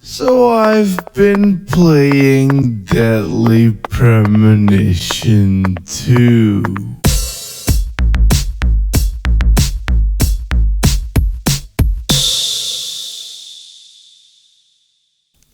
So I've been playing Deadly Premonition 2.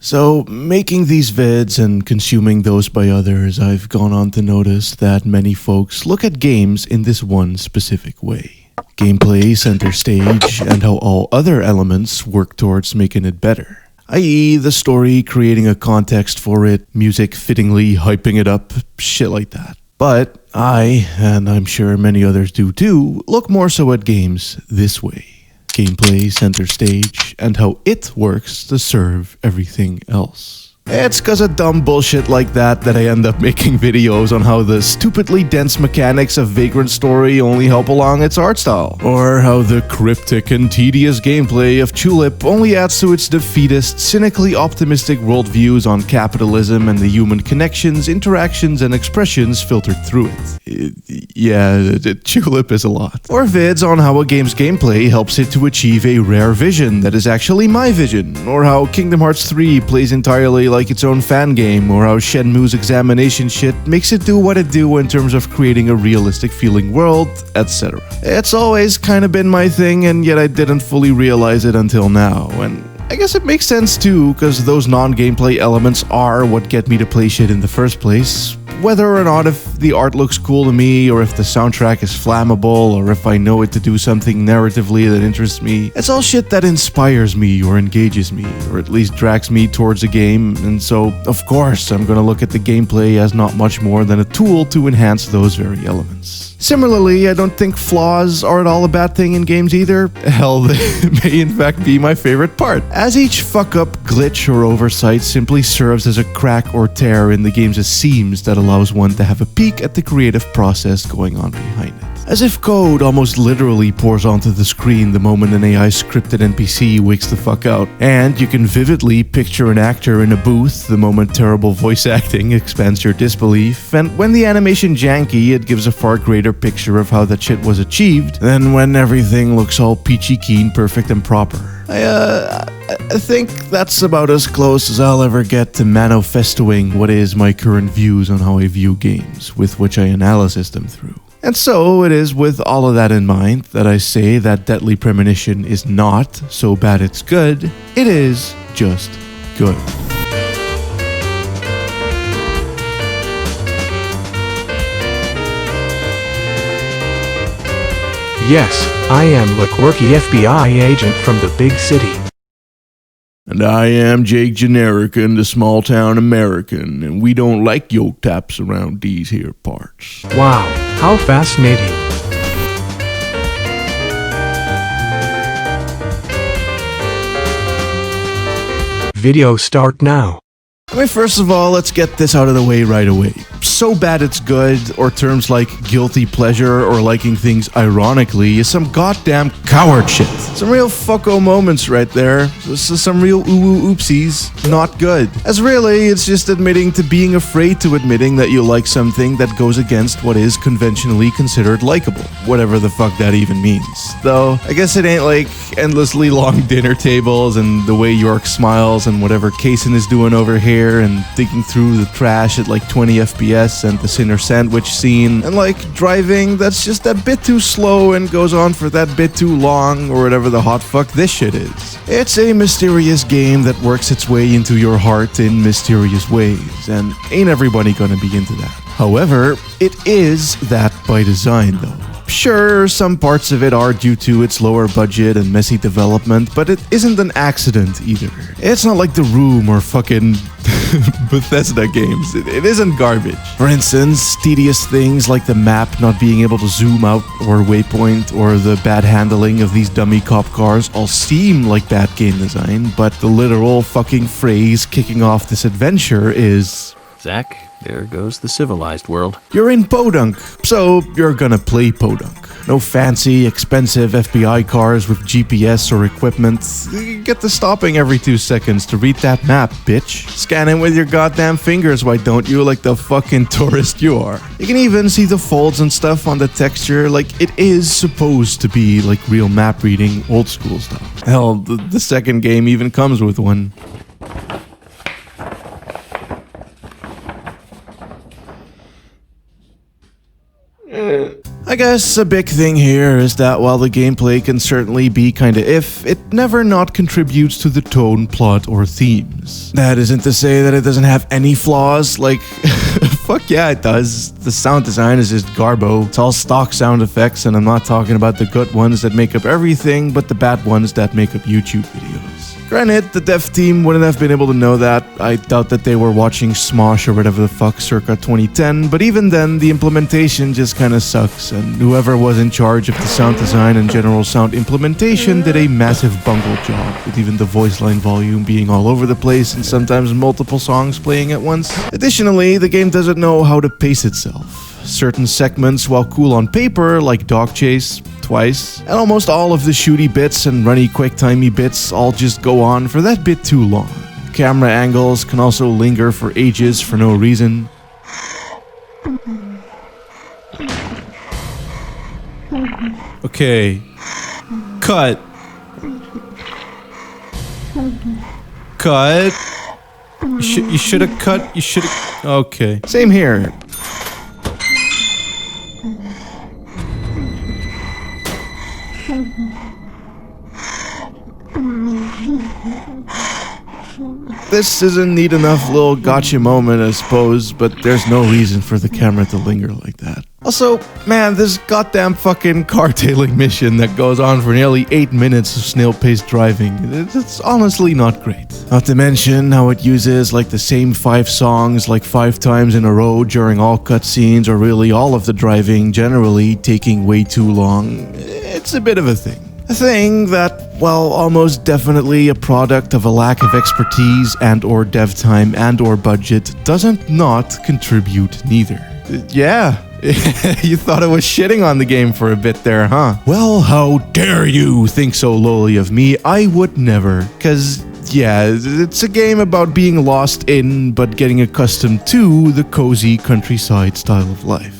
So, making these vids and consuming those by others, I've gone on to notice that many folks look at games in this one specific way. Gameplay, center stage, and how all other elements work towards making it better. I.e., the story, creating a context for it, music fittingly hyping it up, shit like that. But I, and I'm sure many others do too, look more so at games this way. Gameplay, center stage, and how it works to serve everything else. It's cause of dumb bullshit like that I end up making videos on how the stupidly dense mechanics of Vagrant Story only help along its art style. Or how the cryptic and tedious gameplay of Tulip only adds to its defeatist, cynically optimistic worldviews on capitalism and the human connections, interactions, and expressions filtered through it. Tulip is a lot. Or vids on how a game's gameplay helps it to achieve a rare vision that is actually my vision. Or how Kingdom Hearts 3 plays entirely like its own fan game, or how Shenmue's examination shit makes it do what it do in terms of creating a realistic feeling world, etc. It's always kind of been my thing, and yet I didn't fully realize it until now, and I guess it makes sense too, because those non-gameplay elements are what get me to play shit in the first place. Whether or not if the art looks cool to me, or if the soundtrack is flammable, or if I know it to do something narratively that interests me, it's all shit that inspires me or engages me, or at least drags me towards a game, and so, of course, I'm gonna look at the gameplay as not much more than a tool to enhance those very elements. Similarly, I don't think flaws are at all a bad thing in games either. Hell, they may in fact be my favorite part, as each fuck-up, glitch, or oversight simply serves as a crack or tear in the game's seams that allows one to have a peek at the creative process going on behind it. As if code almost literally pours onto the screen the moment an AI-scripted NPC wakes the fuck out, and you can vividly picture an actor in a booth the moment terrible voice acting expands your disbelief, and when the animation janky, it gives a far greater picture of how that shit was achieved than when everything looks all peachy keen, perfect, and proper. I think that's about as close as I'll ever get to manifestoing what is my current views on how I view games, with which I analysis them through. And so it is with all of that in mind that I say that Deadly Premonition is not so bad it's good, it is just good. Yes, I am the quirky FBI agent from the big city. And I am Jake Generican, the small-town American, and we don't like yo taps around these here parts. Wow, how fascinating. Video start now. I mean, first of all, let's get this out of the way right away. So bad it's good, or terms like guilty pleasure or liking things ironically, is some goddamn coward shit. Some real fucko moments right there. Some real ooh oopsies. Not good. As really, it's just admitting to being afraid to admitting that you like something that goes against what is conventionally considered likable. Whatever the fuck that even means. Though, I guess it ain't like endlessly long dinner tables and the way York smiles and whatever Kaysen is doing over here and digging through the trash at like 20 FPS and the Sinner sandwich scene, and like driving that's just that bit too slow and goes on for that bit too long, or whatever the hot fuck this shit is. It's a mysterious game that works its way into your heart in mysterious ways, and ain't everybody gonna be into that. However, it is that by design though. Sure, some parts of it are due to its lower budget and messy development, but it isn't an accident either. It's not like The Room or fucking Bethesda games. It isn't garbage. For instance, tedious things like the map not being able to zoom out or waypoint, or the bad handling of these dummy cop cars all seem like bad game design, but the literal fucking phrase kicking off this adventure is, Zach, there goes the civilized world. you're in Podunk, so you're gonna play Podunk. No fancy, expensive FBI cars with GPS or equipment. You get to stopping every 2 seconds to read that map, bitch. Scan it with your goddamn fingers, why don't you, like the fucking tourist you are. You can even see the folds and stuff on the texture, like it is supposed to be like real map reading, old school stuff. Hell, the second game even comes with one. I guess a big thing here is that while the gameplay can certainly be kinda iff, it never not contributes to the tone, plot, or themes. That isn't to say that it doesn't have any flaws, like, fuck yeah it does. The sound design is just garbo. It's all stock sound effects, and I'm not talking about the good ones that make up everything, but the bad ones that make up YouTube videos. Granted, the dev team wouldn't have been able to know that. I doubt that they were watching Smosh or whatever the fuck circa 2010, but even then, the implementation just kinda sucks, and whoever was in charge of the sound design and general sound implementation did a massive bungle job, with even the voice line volume being all over the place and sometimes multiple songs playing at once. Additionally, the game doesn't know how to pace itself. Certain segments, while cool on paper, like Dog Chase, twice, and almost all of the shooty bits and runny quick-timey bits all just go on for that bit too long. Camera angles can also linger for ages for no reason. Okay. Cut. Cut. You should have cut. You should have. Okay. Same here. This is a neat enough little gotcha moment, I suppose, but there's no reason for the camera to linger like that. Also, man, this goddamn fucking car-tailing mission that goes on for nearly 8 minutes of snail-paced driving, it's honestly not great. Not to mention how it uses like the same 5 songs like 5 times in a row during all cutscenes, or really all of the driving, generally taking way too long. It's a bit of a thing. A thing that, well, almost definitely a product of a lack of expertise and or dev time and or budget, doesn't not contribute neither. Yeah, you thought I was shitting on the game for a bit there, huh? Well, how dare you think so lowly of me? I would never, cause yeah, it's a game about being lost in, but getting accustomed to, the cozy countryside style of life.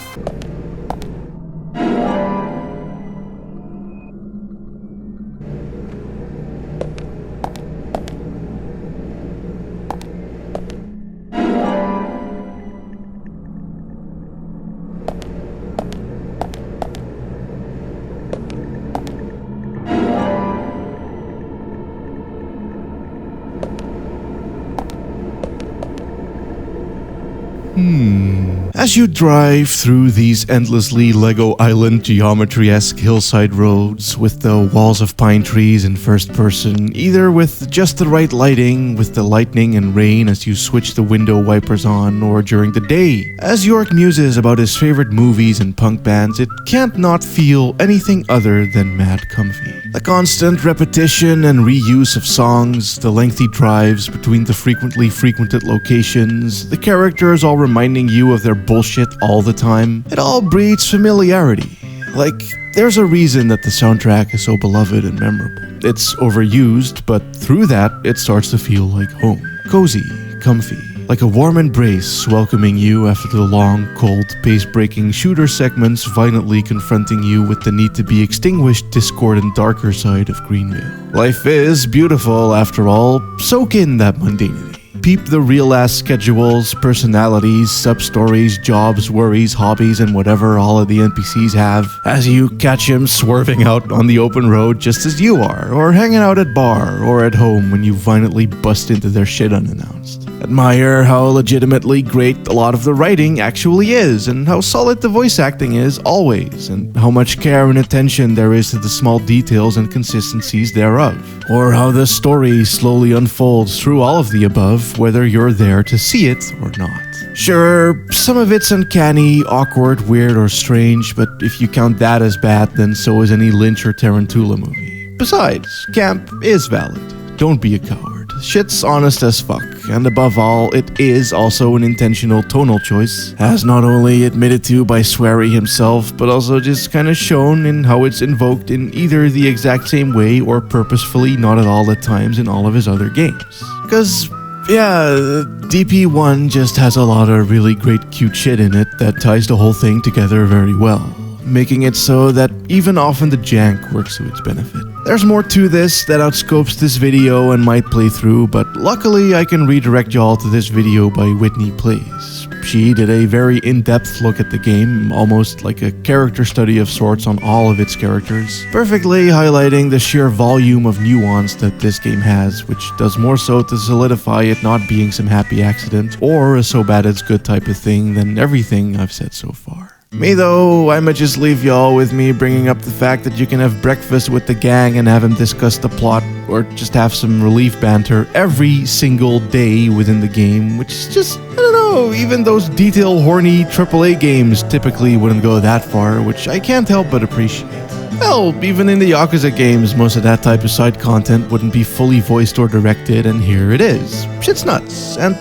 As you drive through these endlessly Lego Island geometry-esque hillside roads with the walls of pine trees in first person, either with just the right lighting, with the lightning and rain as you switch the window wipers on, or during the day, as York muses about his favorite movies and punk bands, it can't not feel anything other than mad comfy. The constant repetition and reuse of songs, the lengthy drives between the frequently frequented locations, the characters all reminding you of their bullshit all the time, it all breeds familiarity. Like, there's a reason that the soundtrack is so beloved and memorable. It's overused, but through that, it starts to feel like home. Cozy, comfy, like a warm embrace welcoming you after the long, cold, pace-breaking shooter segments violently confronting you with the need to be extinguished discordant darker side of Greenville. Life is beautiful after all, soak in that mundanity. Peep the real-ass schedules, personalities, sub-stories, jobs, worries, hobbies, and whatever all of the NPCs have, as you catch them swerving out on the open road just as you are, or hanging out at bar, or at home when you violently bust into their shit unannounced. Admire how legitimately great a lot of the writing actually is, and how solid the voice acting is always, and how much care and attention there is to the small details and consistencies thereof. Or how the story slowly unfolds through all of the above, whether you're there to see it or not. Sure, some of it's uncanny, awkward, weird, or strange, but if you count that as bad, then so is any Lynch or Tarantula movie. Besides, camp is valid. Don't be a coward. Shit's honest as fuck, and above all, it is also an intentional tonal choice, as not only admitted to by Swery himself, but also just kinda shown in how it's invoked in either the exact same way or purposefully not at all at times in all of his other games. Cause, yeah, DP1 just has a lot of really great cute shit in it that ties the whole thing together very well, making it so that even often the jank works to its benefit. There's more to this that outscopes this video and my playthrough, but luckily I can redirect y'all to this video by Whitney Plays. She did a very in-depth look at the game, almost like a character study of sorts on all of its characters, perfectly highlighting the sheer volume of nuance that this game has, which does more so to solidify it not being some happy accident or a so bad it's good type of thing than everything I've said so far. Me though, I'ma just leave y'all with me bringing up the fact that you can have breakfast with the gang and have them discuss the plot, or just have some relief banter every single day within the game, which is just, I don't know, even those detail horny AAA games typically wouldn't go that far, which I can't help but appreciate. Hell, even in the Yakuza games, most of that type of side content wouldn't be fully voiced or directed, and here it is. Shit's nuts, and,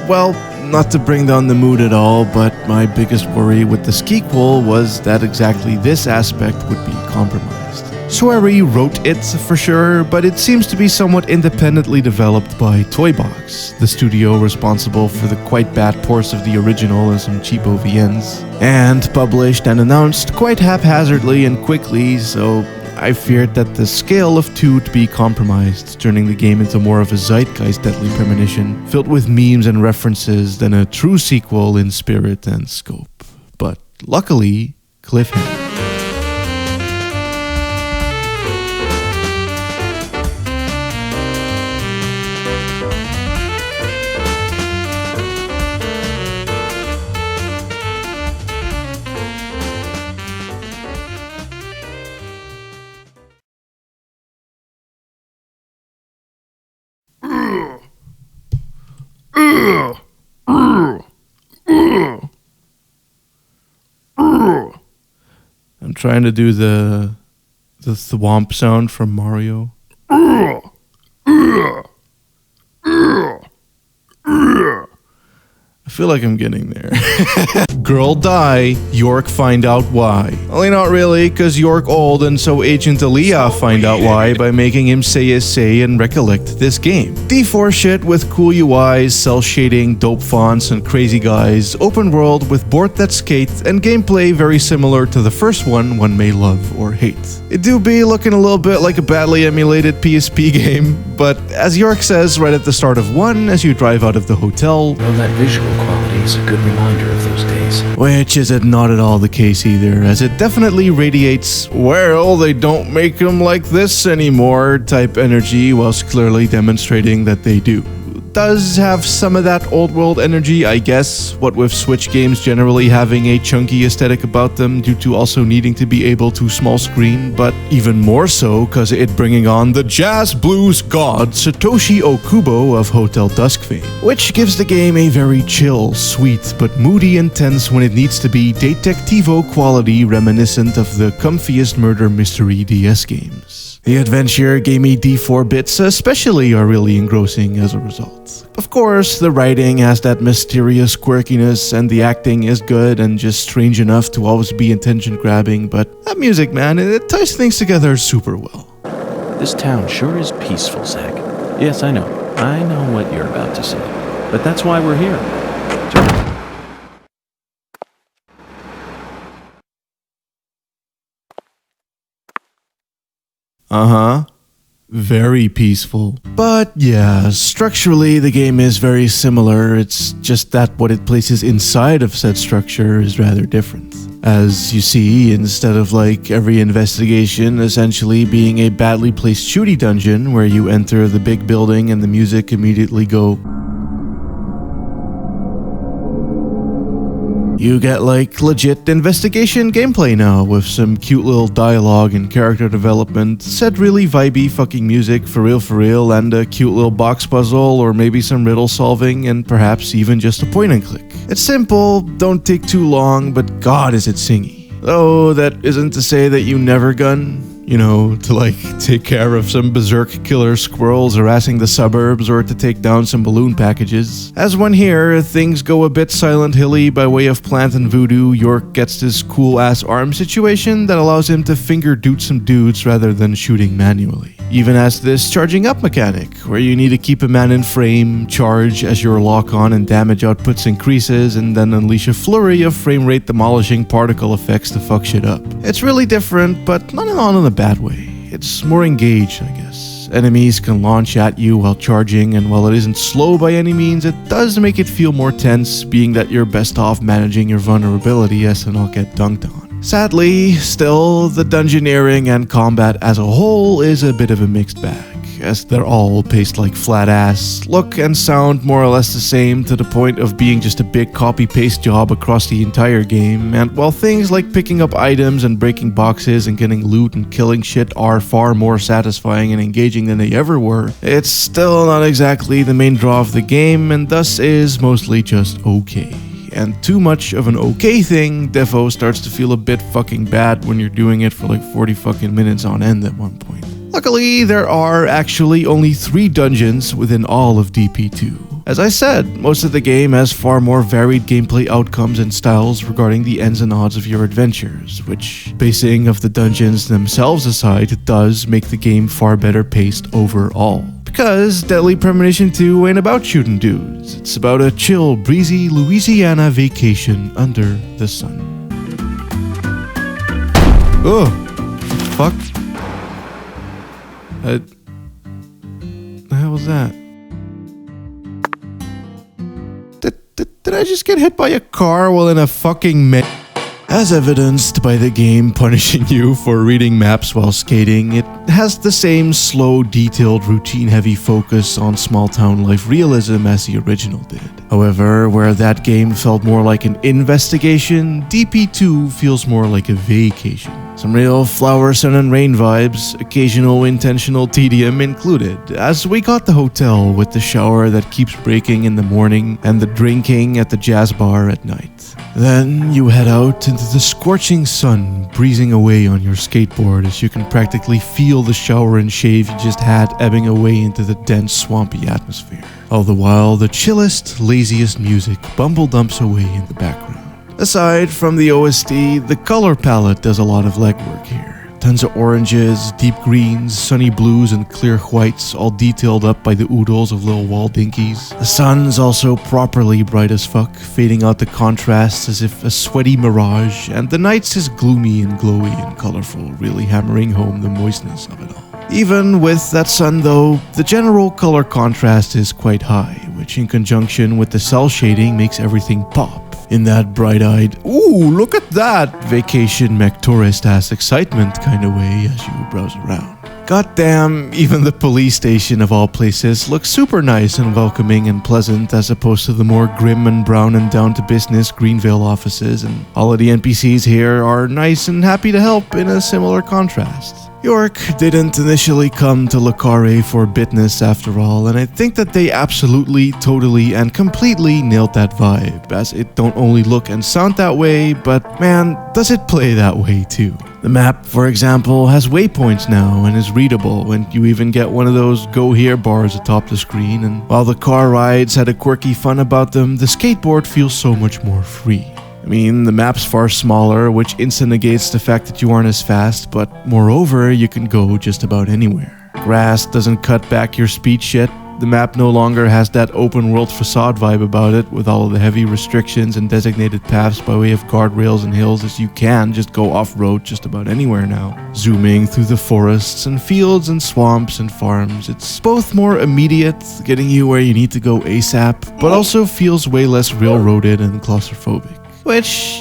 well, not to bring down the mood at all, but my biggest worry with the sequel was that exactly this aspect would be compromised. Swery wrote it for sure, but it seems to be somewhat independently developed by Toybox, the studio responsible for the quite bad ports of the original and some cheapo VNs, and published and announced quite haphazardly and quickly, so I feared that the scale of 2 to be compromised, turning the game into more of a zeitgeist Deadly Premonition, filled with memes and references than a true sequel in spirit and scope. But luckily, cliffhanger. I'm trying to do the thwomp sound from Mario. I feel like I'm getting there. Girl die, York find out why. Only not really, cause York old and so Agent Aaliyah find out why by making him say his say and recollect this game. D4 shit with cool UIs, cell shading, dope fonts, and crazy guys, open world with board that skate, and gameplay very similar to the first one may love or hate. It do be looking a little bit like a badly emulated PSP game, but as York says right at the start of 1 as you drive out of the hotel, Well, that visual quality is a good reminder of those days. which is not at all the case either, as it definitely radiates, well, they don't make them like this anymore type energy, whilst clearly demonstrating that they do. Does have some of that old world energy, I guess, what with Switch games generally having a chunky aesthetic about them due to also needing to be able to small screen, but even more so cause it bringing on the jazz blues god Satoshi Okubo of Hotel Dusk fame, which gives the game a very chill, sweet, but moody and tense when it needs to be detectivo quality reminiscent of the comfiest murder mystery DS games. The adventure gamey D4 bits especially are really engrossing as a result. Of course, the writing has that mysterious quirkiness and the acting is good and just strange enough to always be attention-grabbing, but that music, man, it ties things together super well. This town sure is peaceful, Zach. Yes, I know what you're about to say. But that's why we're here. Very peaceful. But yeah, structurally the game is very similar, it's just that what it places inside of said structure is rather different. As you see, instead of like every investigation essentially being a badly placed shooty dungeon where you enter the big building and the music immediately go, you get like legit investigation gameplay now with some cute little dialogue and character development, said really vibey fucking music for real, and a cute little box puzzle or maybe some riddle solving and perhaps even just a point and click. It's simple, don't take too long, but god is it singy. Though that isn't to say that you never gun, you know, to like take care of some berserk killer squirrels harassing the suburbs or to take down some balloon packages. As when here, things go a bit Silent Hilly by way of plant and voodoo, York gets this cool ass arm situation that allows him to finger doot some dudes rather than shooting manually. Even has this charging up mechanic, where you need to keep a man in frame, charge as your lock on and damage outputs increases, and then unleash a flurry of frame rate demolishing particle effects to fuck shit up. It's really different, but not in a bad way. It's more engaged, I guess. Enemies can launch at you while charging, and while it isn't slow by any means, it does make it feel more tense, being that you're best off managing your vulnerability as to not get dunked on. Sadly, still, the dungeoneering and combat as a whole is a bit of a mixed bag, as they're all paced like flat ass, look and sound more or less the same to the point of being just a big copy-paste job across the entire game, and while things like picking up items and breaking boxes and getting loot and killing shit are far more satisfying and engaging than they ever were, it's still not exactly the main draw of the game, and thus is mostly just okay. And too much of an okay thing, defo starts to feel a bit fucking bad when you're doing it for like 40 fucking minutes on end at one point. Luckily, there are actually only 3 dungeons within all of DP2. As I said, most of the game has far more varied gameplay outcomes and styles regarding the ends and odds of your adventures, which, basing of the dungeons themselves aside, does make the game far better paced overall. Because Deadly Premonition 2 ain't about shooting dudes, it's about a chill, breezy Louisiana vacation under the sun. Oh, fuck. The hell was that? Did I just get hit by a car while in a fucking As evidenced by the game punishing you for reading maps while skating, it has the same slow, detailed, routine-heavy focus on small-town life realism as the original did. However, where that game felt more like an investigation, DP2 feels more like a vacation. Some real flower, sun, and rain vibes, occasional intentional tedium included, as we got the hotel with the shower that keeps breaking in the morning and the drinking at the jazz bar at night. Then you head out into the scorching sun, breezing away on your skateboard as you can practically feel the shower and shave you just had ebbing away into the dense, swampy atmosphere. All the while, the chillest, laziest music bumble dumps away in the background. Aside from the OST, the color palette does a lot of legwork here. Tons of oranges, deep greens, sunny blues, and clear whites, all detailed up by the oodles of little wall dinkies. The sun's also properly bright as fuck, fading out the contrasts as if a sweaty mirage, and the nights is gloomy and glowy and colorful, really hammering home the moistness of it all. Even with that sun though, the general color contrast is quite high, which in conjunction with the cell shading makes everything pop. In that bright-eyed, ooh, look at that, vacation mech tourist-ass excitement kind of way as you browse around. Goddamn, even the police station of all places looks super nice and welcoming and pleasant as opposed to the more grim and brown and down-to-business Greenville offices, and all of the NPCs here are nice and happy to help in a similar contrast. York didn't initially come to Le Carré for business after all, and I think that they absolutely, totally, and completely nailed that vibe, as it don't only look and sound that way, but man, does it play that way too. The map, for example, has waypoints now and is readable, and you even get one of those go here bars atop the screen, and while the car rides had a quirky fun about them, the skateboard feels so much more free. I mean, the map's far smaller, which negates the fact that you aren't as fast, but moreover, you can go just about anywhere. Grass doesn't cut back your speed shit. The map no longer has that open world facade vibe about it, with all of the heavy restrictions and designated paths by way of guardrails and hills, as you can just go off-road just about anywhere now. Zooming through the forests and fields and swamps and farms, it's both more immediate, getting you where you need to go ASAP, but also feels way less railroaded and claustrophobic. Which,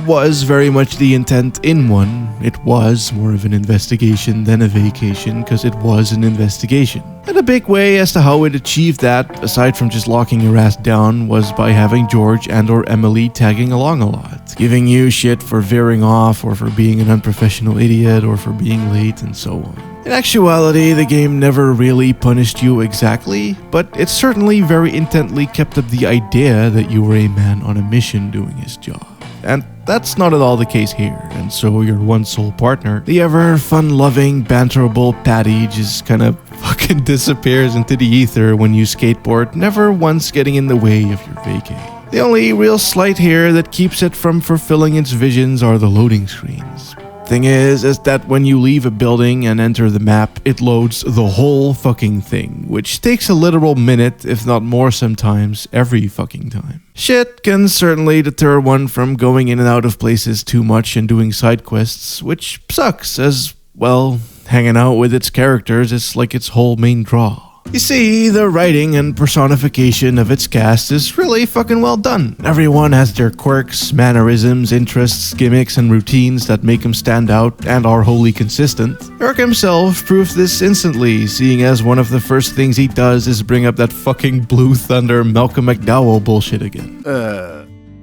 was very much the intent in 1. It was more of an investigation than a vacation, because it was an investigation. And a big way as to how it achieved that, aside from just locking your ass down, was by having George and or Emily tagging along a lot, giving you shit for veering off, or for being an unprofessional idiot, or for being late, and so on. In actuality, the game never really punished you exactly, but it certainly very intently kept up the idea that you were a man on a mission doing his job. And that's not at all the case here, and so your one sole partner, the ever fun-loving, banterable Patty, just kind of fucking disappears into the ether when you skateboard, never once getting in the way of your vacay. The only real slight here that keeps it from fulfilling its visions are the loading screens. Thing is that when you leave a building and enter the map, it loads the whole fucking thing, which takes a literal minute, if not more sometimes, every fucking time. Shit can certainly deter one from going in and out of places too much and doing side quests, which sucks as, well, hanging out with its characters is like its whole main draw. You see, the writing and personification of its cast is really fucking well done. Everyone has their quirks, mannerisms, interests, gimmicks, and routines that make him stand out and are wholly consistent. York himself proved this instantly, seeing as one of the first things he does is bring up that fucking Blue Thunder Malcolm McDowell bullshit again.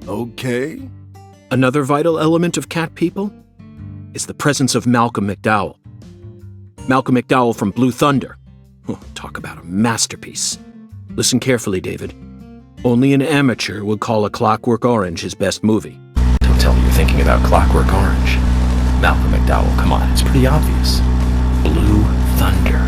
Okay. Another vital element of Cat People is the presence of Malcolm McDowell. Malcolm McDowell from Blue Thunder. Oh, talk about a masterpiece. Listen carefully, David. Only an amateur would call A Clockwork Orange his best movie. Don't tell me you're thinking about Clockwork Orange. Malcolm McDowell, come on, it's pretty obvious. Blue Thunder.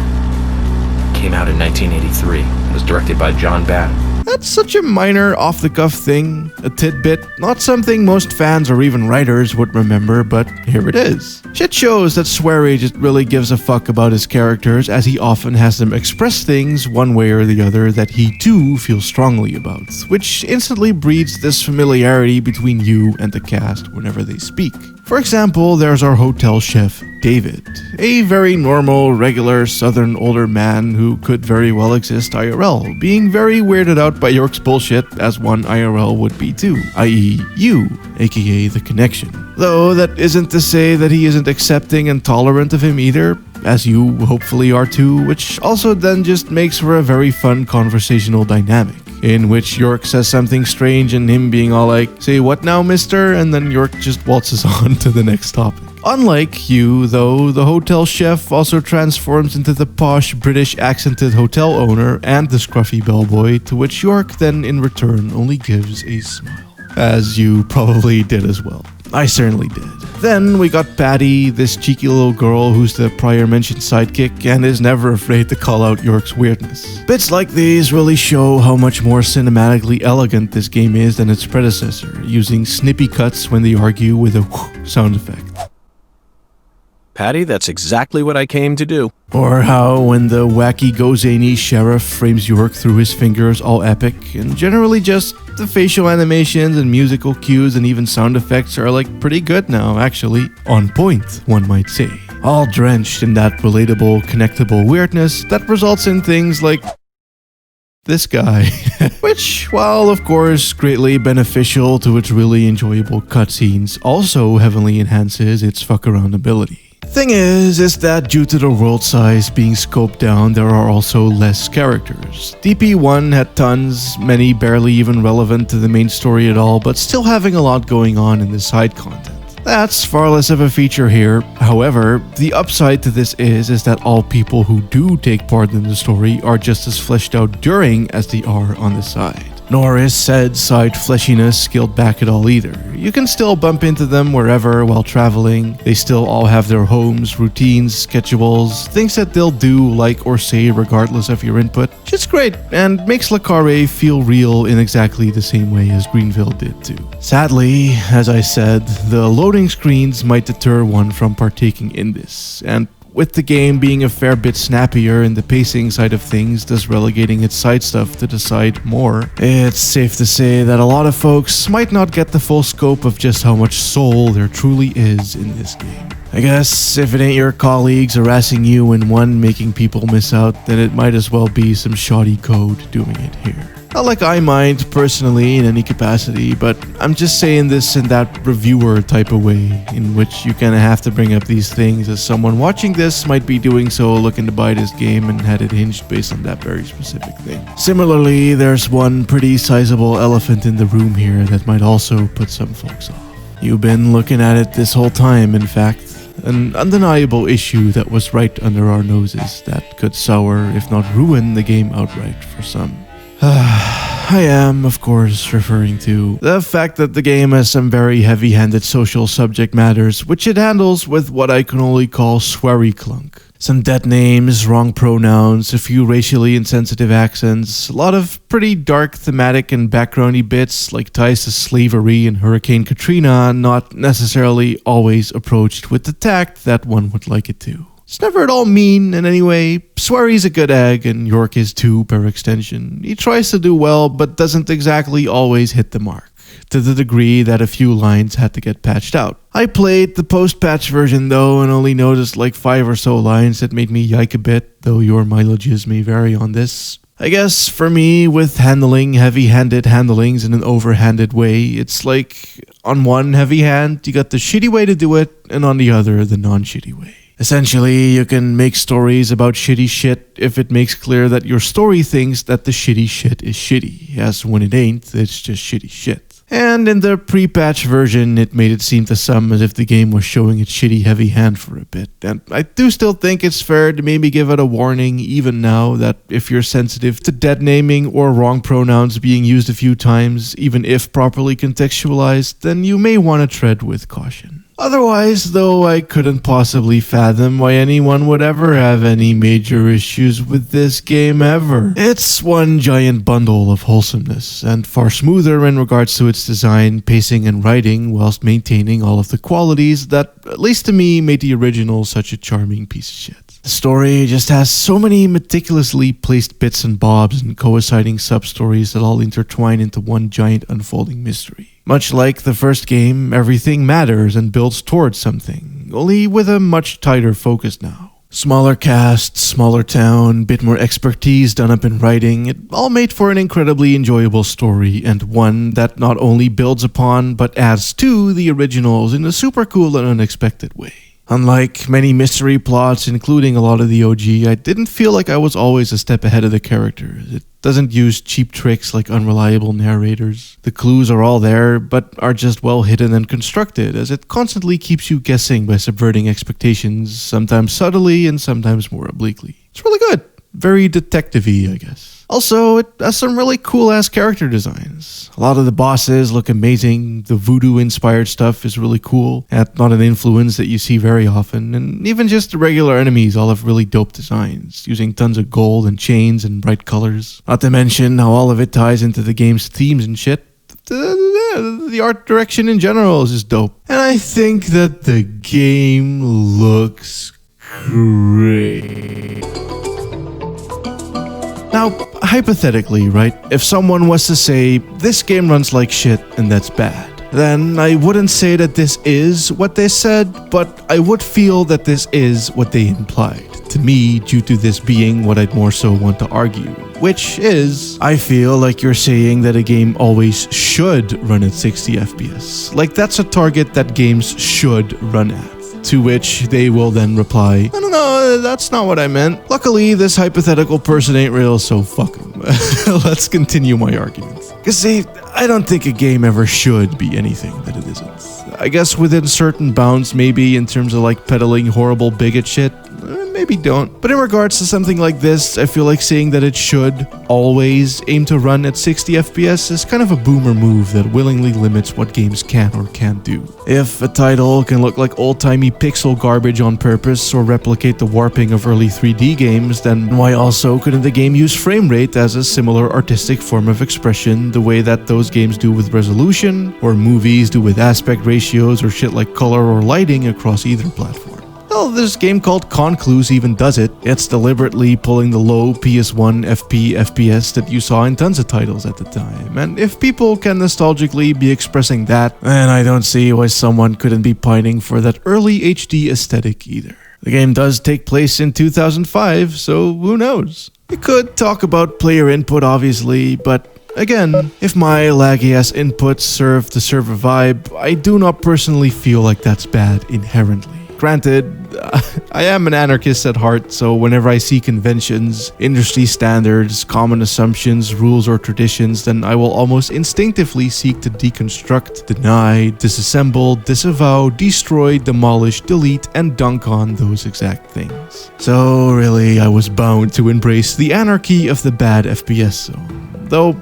Came out in 1983 and was directed by John Badham. That's such a minor, off-the-cuff thing, a tidbit, not something most fans or even writers would remember, but here it is. Shit shows that Swery just really gives a fuck about his characters, as he often has them express things one way or the other that he too feels strongly about, which instantly breeds this familiarity between you and the cast whenever they speak. For example, there's our hotel chef, David, a very normal, regular, southern older man who could very well exist IRL, being very weirded out by York's bullshit as one IRL would be too, i.e. you, aka the connection. Though that isn't to say that he isn't accepting and tolerant of him either, as you hopefully are too, which also then just makes for a very fun conversational dynamic, in which York says something strange and him being all like, "Say what now, mister?" and then York just waltzes on to the next topic. Unlike you, though, the hotel chef also transforms into the posh British accented hotel owner and the scruffy bellboy, to which York then in return only gives a smile. As you probably did as well. I certainly did. Then we got Patty, this cheeky little girl who's the prior mentioned sidekick and is never afraid to call out York's weirdness. Bits like these really show how much more cinematically elegant this game is than its predecessor, using snippy cuts when they argue with a whoosh sound effect. Patty, that's exactly what I came to do. Or how when the wacky go-zany sheriff frames York through his fingers all epic, and generally just the facial animations and musical cues and even sound effects are like pretty good now, actually. On point, one might say. All drenched in that relatable, connectable weirdness that results in things like this guy. Which, while of course greatly beneficial to its really enjoyable cutscenes, also heavily enhances its fuck-around ability. Thing is that due to the world size being scoped down, there are also less characters. DP1 had tons, many barely even relevant to the main story at all, but still having a lot going on in the side content. That's far less of a feature here. However, the upside to this is that all people who do take part in the story are just as fleshed out during as they are on the side. Nor is said side fleshiness scaled back at all either. You can still bump into them wherever while traveling. They still all have their homes, routines, schedules, things that they'll do, like, or say regardless of your input. Just great, and makes Le Carré feel real in exactly the same way as Greenville did too. Sadly, as I said, the loading screens might deter one from partaking in this, and with the game being a fair bit snappier in the pacing side of things, thus relegating its side stuff to the side more, it's safe to say that a lot of folks might not get the full scope of just how much soul there truly is in this game. I guess if it ain't your colleagues harassing you and one making people miss out, then it might as well be some shoddy code doing it here. Not like I mind personally in any capacity, but I'm just saying this in that reviewer type of way, in which you kinda have to bring up these things as someone watching this might be doing so looking to buy this game and had it hinged based on that very specific thing. Similarly, there's one pretty sizable elephant in the room here that might also put some folks off. You've been looking at it this whole time, in fact. An undeniable issue that was right under our noses that could sour, if not ruin, the game outright for some. I am, of course, referring to the fact that the game has some very heavy-handed social subject matters, which it handles with what I can only call sweary clunk. Some dead names, wrong pronouns, a few racially insensitive accents, a lot of pretty dark thematic and backgroundy bits like ties to slavery and Hurricane Katrina, not necessarily always approached with the tact that one would like it to. It's never at all mean in any way. Swery's a good egg, and York is too per extension. He tries to do well, but doesn't exactly always hit the mark. to the degree that a few lines had to get patched out. I played the post-patch version though and only noticed like 5 or so lines that made me yike a bit, though your mileages may vary on this. I guess for me, with handling heavy-handed handlings in an overhanded way, it's like on one heavy hand, you got the shitty way to do it, and on the other, the non-shitty way. Essentially, you can make stories about shitty shit if it makes clear that your story thinks that the shitty shit is shitty, as when it ain't, it's just shitty shit. And in the pre-patch version, it made it seem to some as if the game was showing its shitty heavy hand for a bit. And I do still think it's fair to maybe give it a warning even now that if you're sensitive to dead naming or wrong pronouns being used a few times, even if properly contextualized, then you may want to tread with caution. Otherwise, though, I couldn't possibly fathom why anyone would ever have any major issues with this game ever. It's one giant bundle of wholesomeness, and far smoother in regards to its design, pacing, and writing, whilst maintaining all of the qualities that, at least to me, made the original such a charming piece of shit. The story just has so many meticulously placed bits and bobs and coinciding sub-stories that all intertwine into one giant unfolding mystery. Much like the first game, everything matters and builds towards something, only with a much tighter focus now. Smaller cast, smaller town, bit more expertise done up in writing, it all made for an incredibly enjoyable story, and one that not only builds upon but adds to the originals in a super cool and unexpected way. Unlike many mystery plots, including a lot of the OG, I didn't feel like I was always a step ahead of the characters. It doesn't use cheap tricks like unreliable narrators. The clues are all there, but are just well hidden and constructed, as it constantly keeps you guessing by subverting expectations, sometimes subtly and sometimes more obliquely. It's really good. Very detective-y, I guess. Also, it has some really cool-ass character designs. A lot of the bosses look amazing, the voodoo-inspired stuff is really cool, and not an influence that you see very often, and even just the regular enemies all have really dope designs, using tons of gold and chains and bright colors. Not to mention how all of it ties into the game's themes and shit. The art direction in general is just dope. And I think that the game looks great. Now, hypothetically, right, if someone was to say, this game runs like shit and that's bad, then I wouldn't say that this is what they said, but I would feel that this is what they implied. To me, due to this being what I'd more so want to argue, which is, I feel like you're saying that a game always should run at 60 FPS. Like that's a target that games should run at. To which they will then reply, no, that's not what I meant. Luckily, this hypothetical person ain't real, so fuck him. Let's continue my argument. Cause see, I don't think a game ever should be anything that it isn't. I guess within certain bounds, maybe in terms of like peddling horrible bigot shit, maybe don't. But in regards to something like this, I feel like saying that it should always aim to run at 60 FPS is kind of a boomer move that willingly limits what games can or can't do. If a title can look like old-timey pixel garbage on purpose or replicate the warping of early 3D games, then why also couldn't the game use frame rate as a similar artistic form of expression the way that those games do with resolution, or movies do with aspect ratios or shit like color or lighting across either platform? Well, this game called Concluse even does it. It's deliberately pulling the low PS1 FPS that you saw in tons of titles at the time. And if people can nostalgically be expressing that, then I don't see why someone couldn't be pining for that early HD aesthetic either. The game does take place in 2005, so who knows? We could talk about player input obviously, but again, if my laggy-ass inputs serve to serve a vibe, I do not personally feel like that's bad inherently. Granted, I am an anarchist at heart, so whenever I see conventions, industry standards, common assumptions, rules, or traditions, then I will almost instinctively seek to deconstruct, deny, disassemble, disavow, destroy, demolish, delete, and dunk on those exact things. So really, I was bound to embrace the anarchy of the bad FPS zone. Though,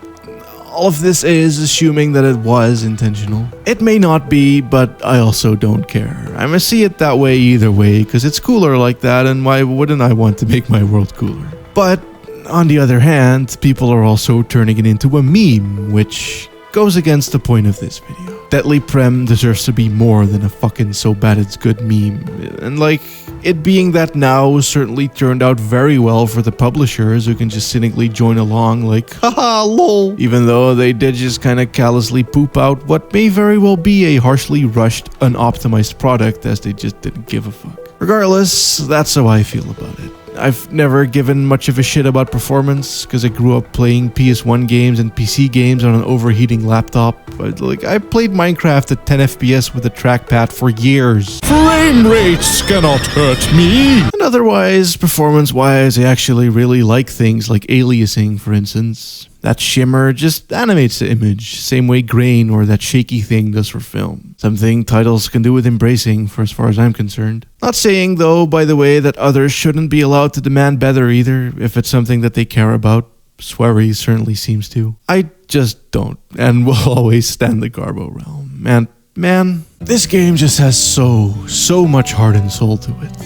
all of this is assuming that it was intentional. It may not be, but I also don't care. I must see it that way either way, because it's cooler like that, and why wouldn't I want to make my world cooler? But, on the other hand, people are also turning it into a meme, which goes against the point of this video. Deadly Prem deserves to be more than a fucking so bad it's good meme. And like, it being that now certainly turned out very well for the publishers who can just cynically join along like, haha, lol. Even though they did just kinda callously poop out what may very well be a harshly rushed, unoptimized product as they just didn't give a fuck. Regardless, that's how I feel about it. I've never given much of a shit about performance because I grew up playing PS1 games and PC games on an overheating laptop. But like, I played Minecraft at 10 FPS with a trackpad for years. Frame rates cannot hurt me. And otherwise, performance-wise, I actually really like things like aliasing, for instance. That shimmer just animates the image, same way grain or that shaky thing does for film. Something titles can do with embracing, for as far as I'm concerned. Not saying, though, by the way, that others shouldn't be allowed to demand better either, if it's something that they care about. Swery certainly seems to. I just don't, and will always stand the Garbo realm. And man, this game just has so much heart and soul to it.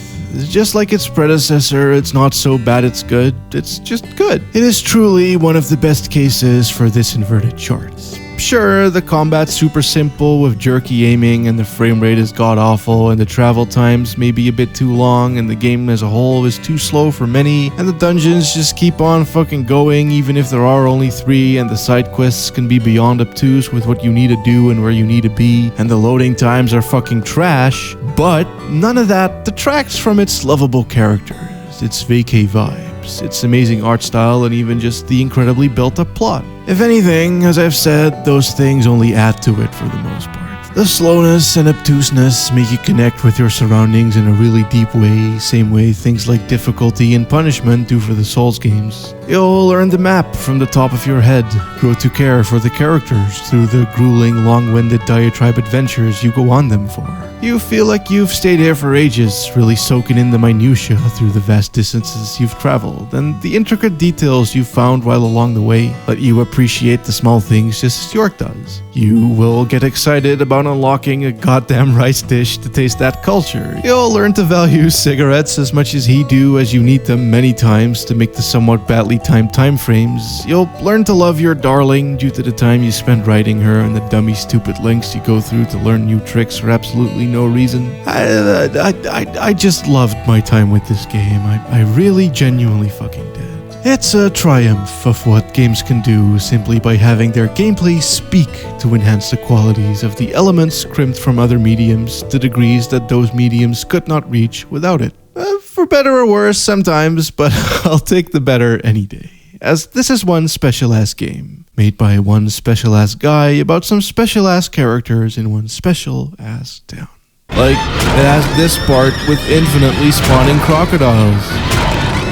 Just like its predecessor, it's not so bad it's good, it's just good. It is truly one of the best cases for this inverted chart. Sure, the combat's super simple with jerky aiming and the frame rate is god-awful and the travel times may be a bit too long and the game as a whole is too slow for many and the dungeons just keep on fucking going even if there are only 3 and the side quests can be beyond obtuse with what you need to do and where you need to be and the loading times are fucking trash, but none of that detracts from its lovable characters, its vacay vibes, its amazing art style and even just the incredibly built-up plot. If anything, as I've said, those things only add to it for the most part. The slowness and obtuseness make you connect with your surroundings in a really deep way, same way things like difficulty and punishment do for the Souls games. You'll learn the map from the top of your head, grow to care for the characters through the grueling, long-winded diatribe adventures you go on them for. You feel like you've stayed here for ages, really soaking in the minutiae through the vast distances you've traveled, and the intricate details you've found while along the way let you appreciate the small things just as York does. You will get excited about unlocking a goddamn rice dish to taste that culture. You'll learn to value cigarettes as much as he do as you need them many times to make the somewhat badly timed time frames. You'll learn to love your darling due to the time you spend writing her and the dummy stupid lengths you go through to learn new tricks for absolutely no reason. I just loved my time with this game. I really genuinely fucking did. It's a triumph of what games can do simply by having their gameplay speak to enhance the qualities of the elements crimped from other mediums to degrees that those mediums could not reach without it. For better or worse sometimes, but I'll take the better any day. As this is one special-ass game, made by one special-ass guy about some special-ass characters in one special-ass town. Like, it has this part with infinitely spawning crocodiles.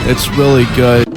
It's really good.